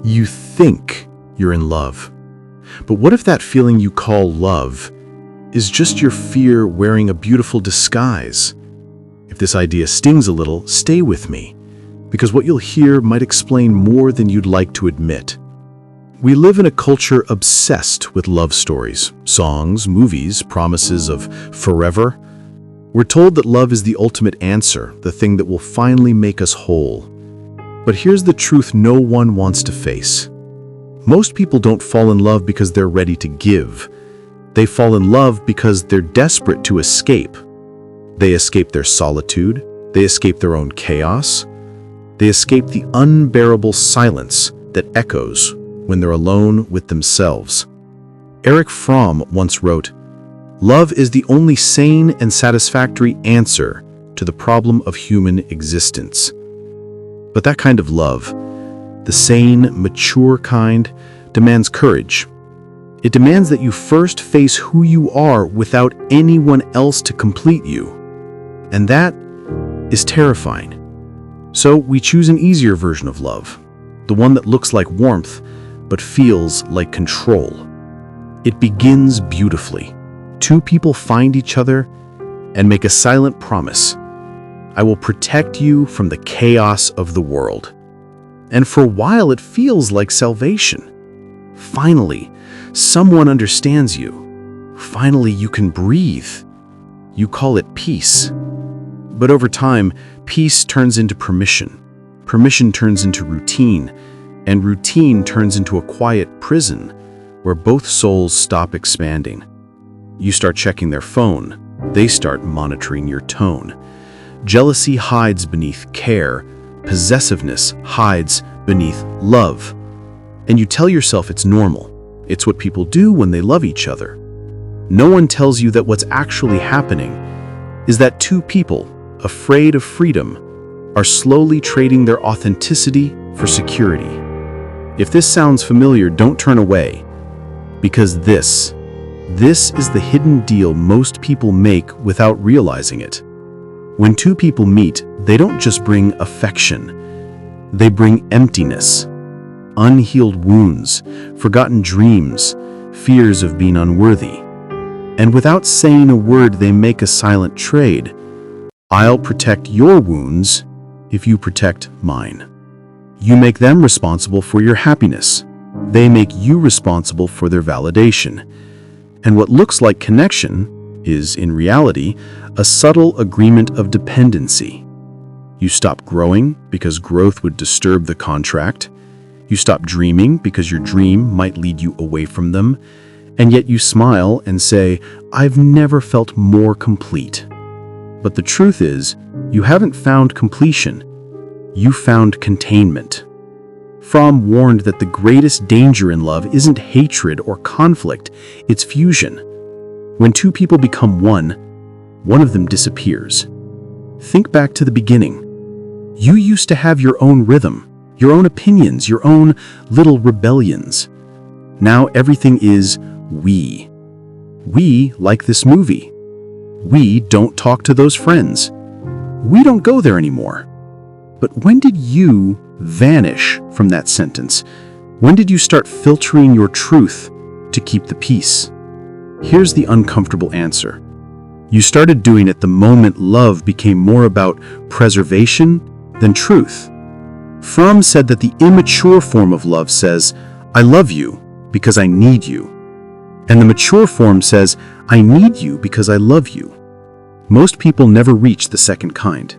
You think you're in love. But what if that feeling you call love is just your fear wearing a beautiful disguise? If this idea stings a little, stay with me, because what you'll hear might explain more than you'd like to admit. We live in a culture obsessed with love stories, songs, movies, promises of forever. We're told that love is the ultimate answer, the thing that will finally make us whole. But here's the truth no one wants to face. Most people don't fall in love because they're ready to give. They fall in love because they're desperate to escape. They escape their solitude. They escape their own chaos. They escape the unbearable silence that echoes when they're alone with themselves. Erich Fromm once wrote, "Love is the only sane and satisfactory answer to the problem of human existence." But that kind of love, the sane, mature kind, demands courage. It demands that you first face who you are without anyone else to complete you. And that is terrifying. So we choose an easier version of love, the one that looks like warmth but feels like control. It begins beautifully. Two people find each other and make a silent promise. I will protect you from the chaos of the world. And for a while it feels like salvation. Finally, someone understands you. Finally, you can breathe. You call it peace. But over time, peace turns into permission. Permission turns into routine, and routine turns into a quiet prison where both souls stop expanding. You start checking their phone. They start monitoring your tone. Jealousy hides beneath care. Possessiveness hides beneath love. And you tell yourself it's normal. It's what people do when they love each other. No one tells you that what's actually happening is that two people, afraid of freedom, are slowly trading their authenticity for security. If this sounds familiar, don't turn away, because this is the hidden deal most people make without realizing it. When two people meet, they don't just bring affection. They bring emptiness, unhealed wounds, forgotten dreams, fears of being unworthy. And without saying a word, they make a silent trade. I'll protect your wounds if you protect mine. You make them responsible for your happiness. They make you responsible for their validation. And what looks like connection is, in reality, a subtle agreement of dependency. You stop growing because growth would disturb the contract. You stop dreaming because your dream might lead you away from them. And yet you smile and say, I've never felt more complete. But the truth is, you haven't found completion. You found containment. Fromm warned that the greatest danger in love isn't hatred or conflict, it's fusion. When two people become one of them disappears. Think back to the beginning. You used to have your own rhythm, your own opinions, your own little rebellions. Now everything is we. We like this movie. We don't talk to those friends. We don't go there anymore. But when did you vanish from that sentence? When did you start filtering your truth to keep the peace? Here's the uncomfortable answer. You started doing it the moment love became more about preservation than truth. Fromm said that the immature form of love says, I love you because I need you. And the mature form says, I need you because I love you. Most people never reach the second kind.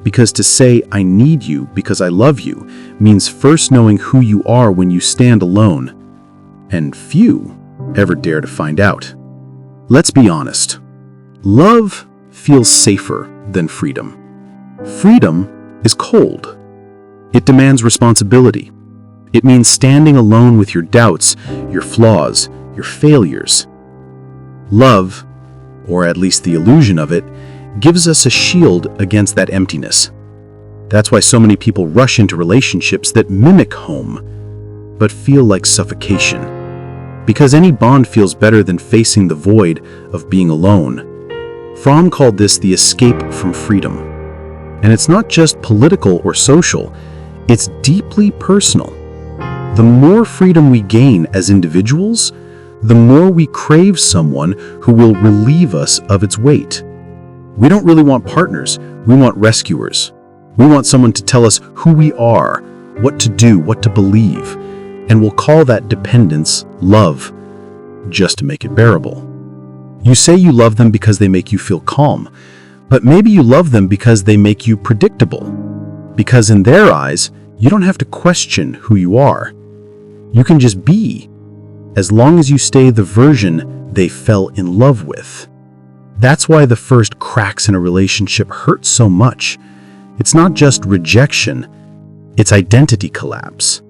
Because to say, I need you because I love you, means first knowing who you are when you stand alone. And few ever dare to find out. Let's be honest. Love feels safer than freedom. Freedom is cold. It demands responsibility. It means standing alone with your doubts, your flaws, your failures. Love, or at least the illusion of it, gives us a shield against that emptiness. That's why so many people rush into relationships that mimic home, but feel like suffocation. Because any bond feels better than facing the void of being alone. Fromm called this the escape from freedom. And it's not just political or social, it's deeply personal. The more freedom we gain as individuals, the more we crave someone who will relieve us of its weight. We don't really want partners, we want rescuers. We want someone to tell us who we are, what to do, what to believe, and we'll call that dependence love, just to make it bearable. You say you love them because they make you feel calm, but maybe you love them because they make you predictable. Because in their eyes, you don't have to question who you are. You can just be, as long as you stay the version they fell in love with. That's why the first cracks in a relationship hurt so much. It's not just rejection, it's identity collapse.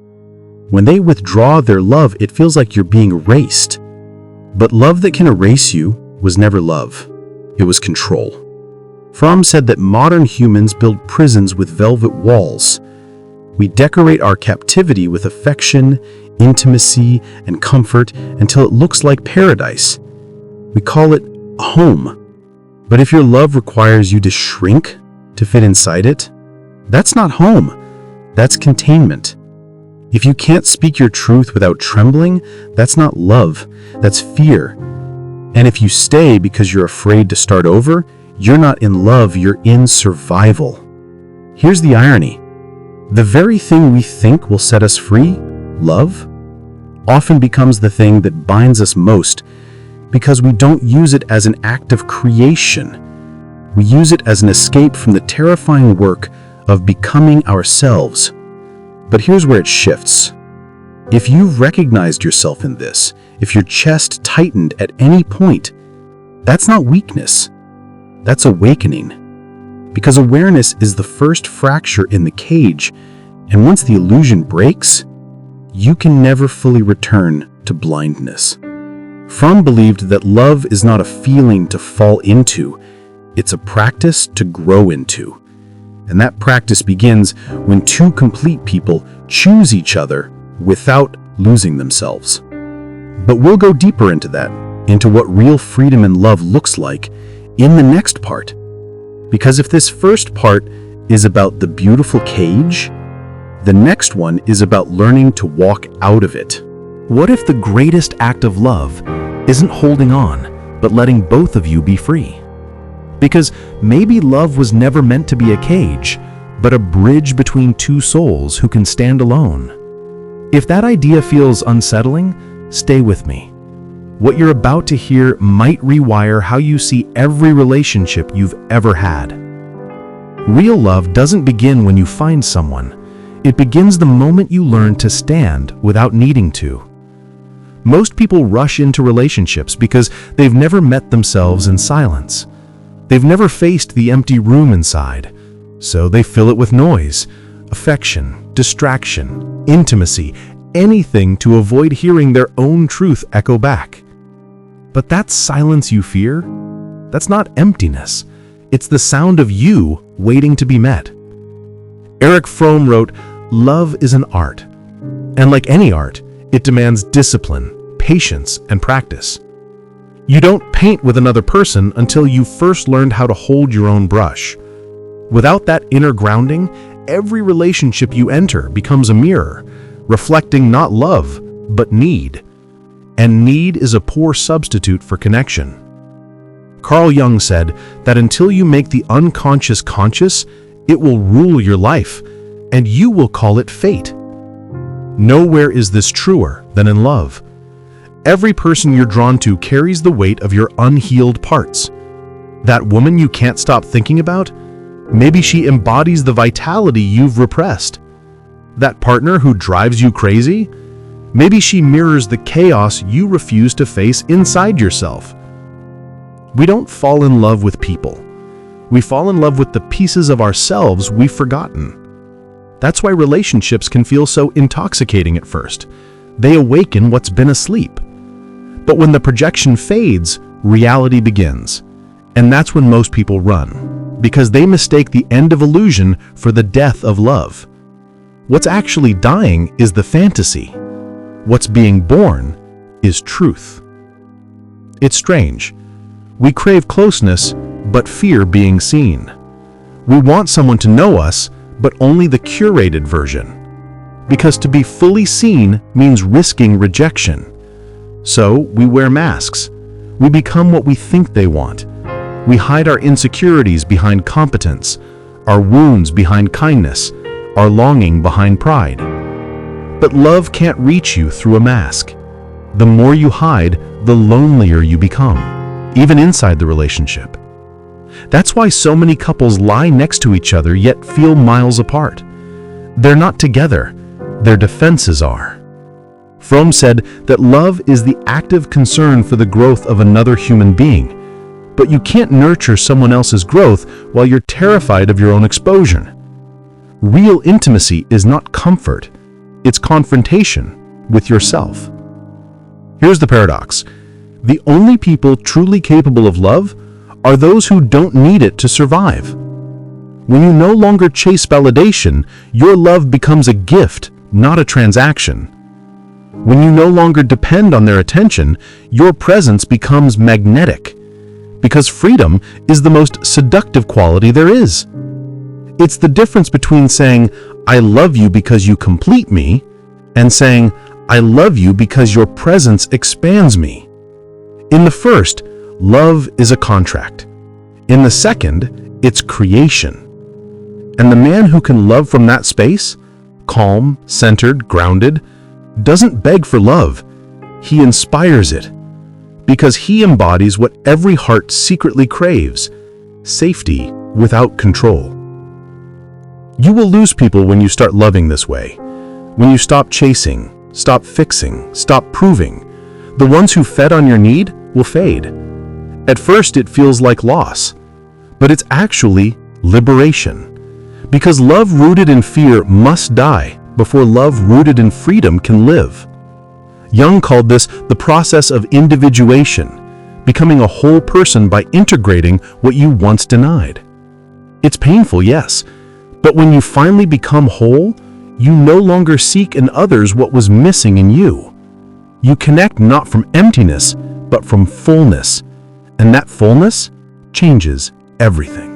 When they withdraw their love, it feels like you're being erased. But love that can erase you was never love. It was control. Fromm said that modern humans build prisons with velvet walls. We decorate our captivity with affection, intimacy, and comfort until it looks like paradise. We call it home. But if your love requires you to shrink to fit inside it, that's not home. That's containment. If you can't speak your truth without trembling, that's not love. That's fear. And if you stay because you're afraid to start over, you're not in love, you're in survival. Here's the irony. The very thing we think will set us free, love, often becomes the thing that binds us most because we don't use it as an act of creation. We use it as an escape from the terrifying work of becoming ourselves. But here's where it shifts. If you've recognized yourself in this, if your chest tightened at any point, that's not weakness. That's awakening. Because awareness is the first fracture in the cage, and once the illusion breaks, you can never fully return to blindness. Fromm believed that love is not a feeling to fall into, it's a practice to grow into. And that practice begins when two complete people choose each other without losing themselves. But we'll go deeper into that, into what real freedom and love looks like in the next part. Because if this first part is about the beautiful cage, the next one is about learning to walk out of it. What if the greatest act of love isn't holding on, but letting both of you be free? Because maybe love was never meant to be a cage, but a bridge between two souls who can stand alone. If that idea feels unsettling, stay with me. What you're about to hear might rewire how you see every relationship you've ever had. Real love doesn't begin when you find someone. It begins the moment you learn to stand without needing to. Most people rush into relationships because they've never met themselves in silence. They've never faced the empty room inside, so they fill it with noise, affection, distraction, intimacy, anything to avoid hearing their own truth echo back. But that silence you fear, that's not emptiness. It's the sound of you waiting to be met. Erich Fromm wrote, "Love is an art, and like any art, it demands discipline, patience, and practice. You don't paint with another person until you've first learned how to hold your own brush. Without that inner grounding, every relationship you enter becomes a mirror, reflecting not love, but need. And need is a poor substitute for connection." Carl Jung said that until you make the unconscious conscious, it will rule your life, and you will call it fate. Nowhere is this truer than in love. Every person you're drawn to carries the weight of your unhealed parts. That woman you can't stop thinking about, maybe she embodies the vitality you've repressed. That partner who drives you crazy, maybe she mirrors the chaos you refuse to face inside yourself. We don't fall in love with people. We fall in love with the pieces of ourselves we've forgotten. That's why relationships can feel so intoxicating at first. They awaken what's been asleep. But when the projection fades, reality begins. And that's when most people run, because they mistake the end of illusion for the death of love. What's actually dying is the fantasy. What's being born is truth. It's strange. We crave closeness, but fear being seen. We want someone to know us, but only the curated version. because to be fully seen means risking rejection. So we wear masks. We become what we think they want. We hide our insecurities behind competence, our wounds behind kindness, our longing behind pride. But love can't reach you through a mask. The more you hide, the lonelier you become, even inside the relationship. That's why so many couples lie next to each other yet feel miles apart. They're not together, their defenses are. Fromm said that love is the active concern for the growth of another human being, but you can't nurture someone else's growth while you're terrified of your own exposure. Real intimacy is not comfort, it's confrontation with yourself. Here's the paradox. The only people truly capable of love are those who don't need it to survive. When you no longer chase validation, your love becomes a gift, not a transaction. When you no longer depend on their attention, your presence becomes magnetic, because freedom is the most seductive quality there is. It's the difference between saying, "I love you because you complete me," and saying, "I love you because your presence expands me." In the first, love is a contract. In the second, it's creation. And the man who can love from that space, calm, centered, grounded, doesn't beg for love. He inspires it, because he embodies what every heart secretly craves: safety without control. You will lose people when you start loving this way. When you stop chasing, stop fixing, stop proving, the ones who fed on your need will fade. At first it feels like loss, but it's actually liberation. Because love rooted in fear must die before love rooted in freedom can live. Jung called this the process of individuation, becoming a whole person by integrating what you once denied. It's painful, yes, but when you finally become whole, you no longer seek in others what was missing in you. You connect not from emptiness, but from fullness, and that fullness changes everything.